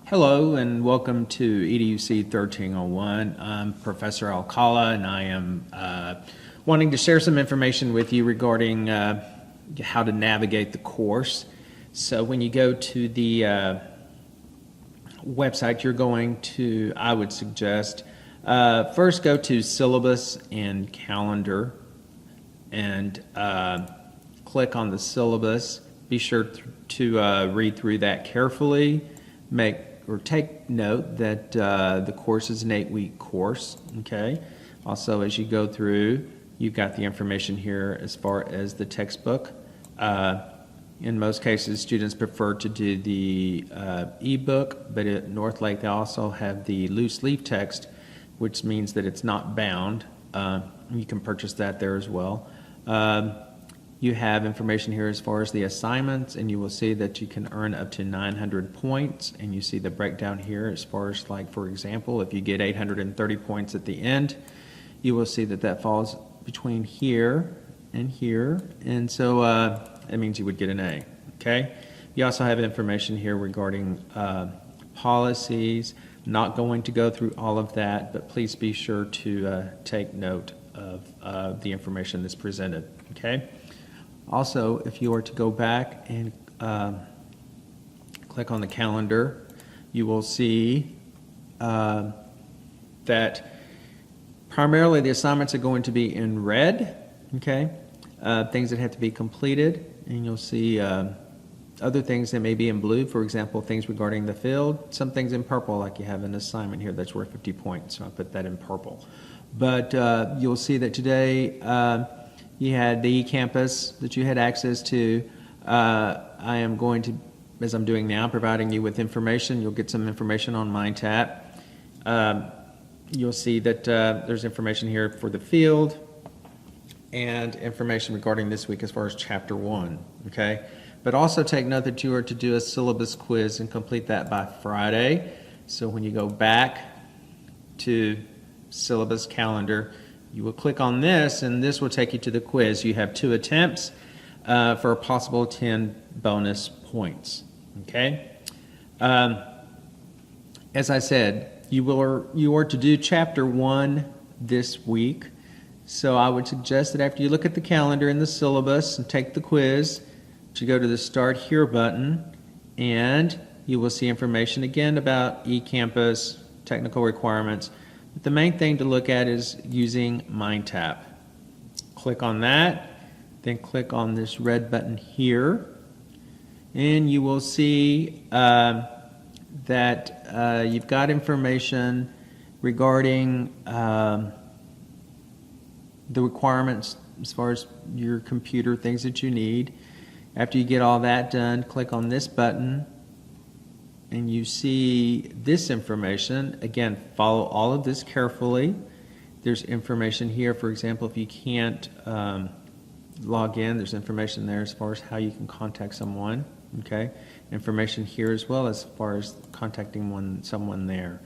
Hello and welcome to EDUC1301. I'm Professor Alcala and I am wanting to share some information with you regarding how to navigate the course. So when you go to the website, you're going to, I would suggest, first go to Syllabus and Calendar and click on the syllabus. Be sure to read through that carefully. Take note that the course is an 8-week course, okay? Also, as you go through, you've got the information here as far as the textbook. In most cases, students prefer to do the ebook, but at Northlake, they also have the loose leaf text, which means that it's not bound. You can purchase that there as well. You have information here as far as the assignments, and you will see that you can earn up to 900 points, and you see the breakdown here as far as, like, for example, if you get 830 points at the end, you will see that that falls between here, and so that means you would get an A, okay? You also have information here regarding policies. I'm not going to go through all of that, but please be sure to take note of the information that's presented, okay? Also, if you were to go back and click on the calendar, you will see that primarily the assignments are going to be in red, okay? Things that have to be completed, and you'll see other things that may be in blue, for example, things regarding the field. Some things in purple, like you have an assignment here that's worth 50 points, so I put that in purple. But you'll see that today you had the eCampus that you had access to. I am going to, as I'm doing now, providing you with information. You'll get some information on MindTap. You'll see that there's information here for the field and information regarding this week as far as Chapter 1, okay? But also take note that you are to do a syllabus quiz and complete that by Friday. So when you go back to syllabus calendar, you will click on this, and this will take you to the quiz. You have 2 attempts for a possible 10 bonus points, okay? As I said, you are to do Chapter 1 this week, so I would suggest that after you look at the calendar and the syllabus and take the quiz, to go to the Start Here button, and you will see information again about eCampus, technical requirements. But the main thing to look at is using MindTap. Click on that, then click on this red button here, and you will see that you've got information regarding the requirements as far as your computer, things that you need. After you get all that done, click on this button, and you see this information. Again, follow all of this carefully. There's information here, for example, if you can't log in, there's information there as far as how you can contact someone, okay? Information here as well as far as contacting someone there.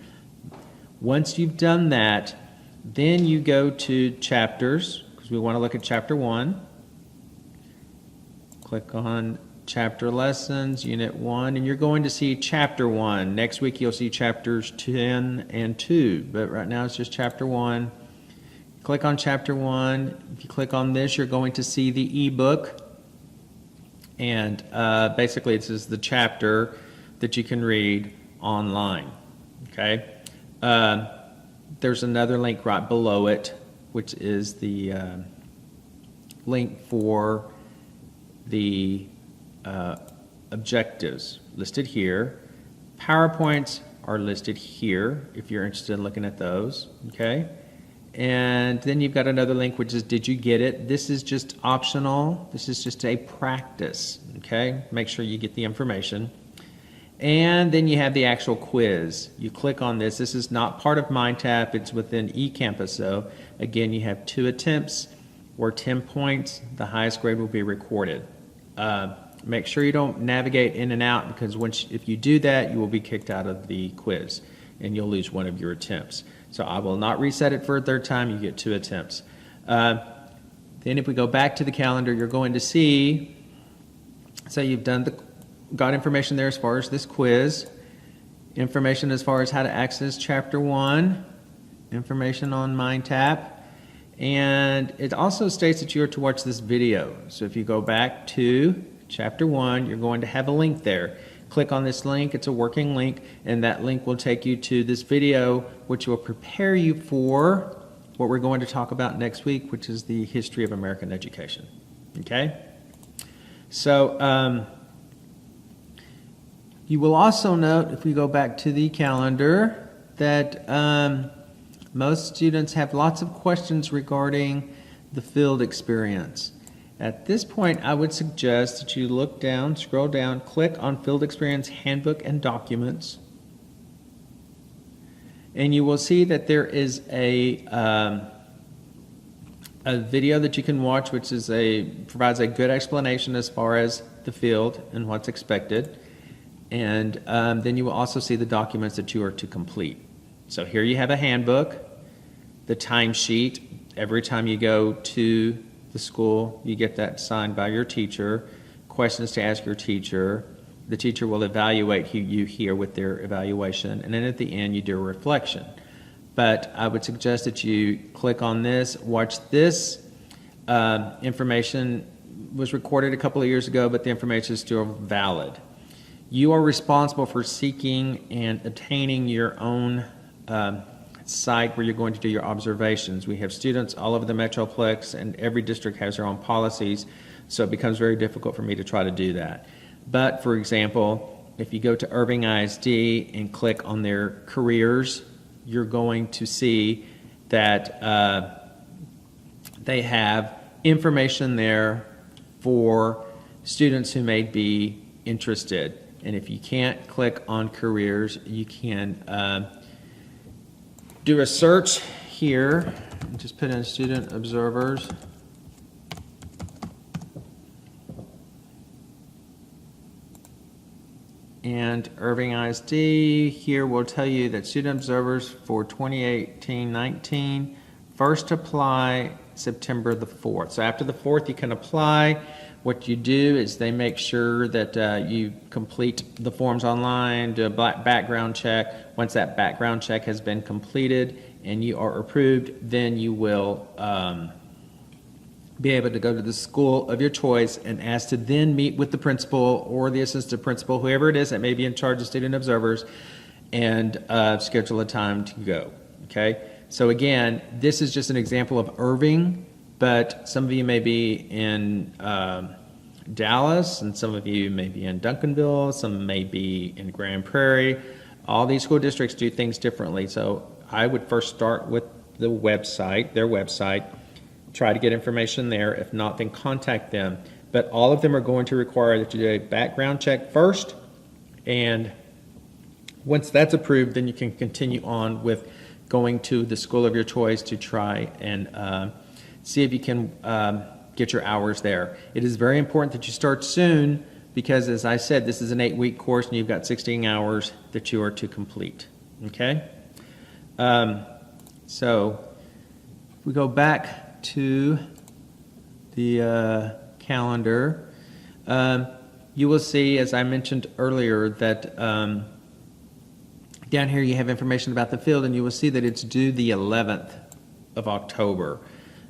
Once you've done that, then you go to chapters, because we want to look at Chapter 1. Click on Chapter Lessons, Unit 1, and you're going to see Chapter 1. Next week you'll see Chapters 10 and 2, but right now it's just Chapter 1. Click on Chapter 1. If you click on this, you're going to see the ebook, and basically this is the chapter that you can read online, okay? There's another link right below it, which is the link for the objectives listed here. PowerPoints are listed here if you're interested in looking at those, okay? And then you've got another link which is Did You Get It? This is just optional. This is just a practice, okay? Make sure you get the information. And then you have the actual quiz. You click on this. This is not part of MindTap. It's within eCampus, though. Again, you have 2 attempts or 10 points. The highest grade will be recorded. Make sure you don't navigate in and out, because if you do that, you will be kicked out of the quiz and you'll lose one of your attempts. So I will not reset it for a 3rd time. You get 2 attempts. Then if we go back to the calendar, you're going to see, so you've got information there as far as this quiz. information as far as how to access Chapter 1, information on MindTap, and it also states that you are to watch this video. So if you go back to Chapter 1, you're going to have a link there. Click on this link, it's a working link, and that link will take you to this video, which will prepare you for what we're going to talk about next week, which is the history of American education. Okay? So, you will also note, if we go back to the calendar, that most students have lots of questions regarding the field experience. At this point, I would suggest that you look down, scroll down, click on Field Experience Handbook and Documents, and you will see that there is a video that you can watch, which is provides a good explanation as far as the field and what's expected. And then you will also see the documents that you are to complete. So here you have a handbook, the timesheet. Every time you go to the school, you get that signed by your teacher, questions to ask your teacher. The teacher will evaluate you here with their evaluation, and then at the end you do a reflection. But I would suggest that you click on this, watch this. Information was recorded a couple of years ago, but the information is still valid. You are responsible for seeking and obtaining your own site where you're going to do your observations. We have students all over the Metroplex, and every district has their own policies, so it becomes very difficult for me to try to do that. But, for example, if you go to Irving ISD and click on their careers, you're going to see that they have information there for students who may be interested. And if you can't click on careers, you can do a search here and just put in student observers. And Irving ISD here will tell you that student observers for 2018-19 first apply September the 4th. So after the 4th you can apply. What you do is they make sure that you complete the forms online, do a background check. Once that background check has been completed and you are approved, then you will be able to go to the school of your choice and ask to then meet with the principal or the assistant principal, whoever it is that may be in charge of student observers, and schedule a time to go. Okay? So again, this is just an example of Irving, but some of you may be in Dallas, and some of you may be in Duncanville, some may be in Grand Prairie. All these school districts do things differently, so I would first start with the website, their website, try to get information there. If not, then contact them. But all of them are going to require that you do a background check first, and once that's approved, then you can continue on with going to the school of your choice to try and see if you can get your hours there. It is very important that you start soon because, as I said, this is an 8-week course and you've got 16 hours that you are to complete. Okay? So we go back to the calendar. You will see, as I mentioned earlier, that down here you have information about the field, and you will see that it's due the 11th of October.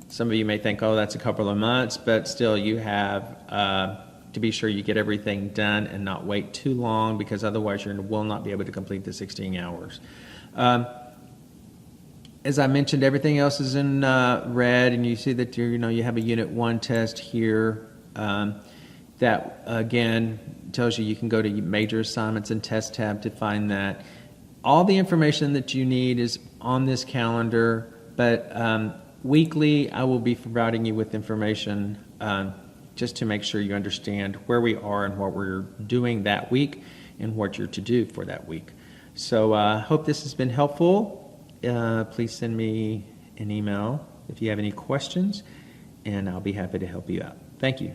Some of you may think, oh, that's a couple of months, but still you have to be sure you get everything done and not wait too long, because otherwise you will not be able to complete the 16 hours. As I mentioned, everything else is in red, and you see that you have a Unit 1 test here. That again tells you can go to major assignments and test tab to find that. All the information that you need is on this calendar, but weekly I will be providing you with information just to make sure you understand where we are and what we're doing that week and what you're to do for that week. So I hope this has been helpful. Please send me an email if you have any questions, and I'll be happy to help you out. Thank you.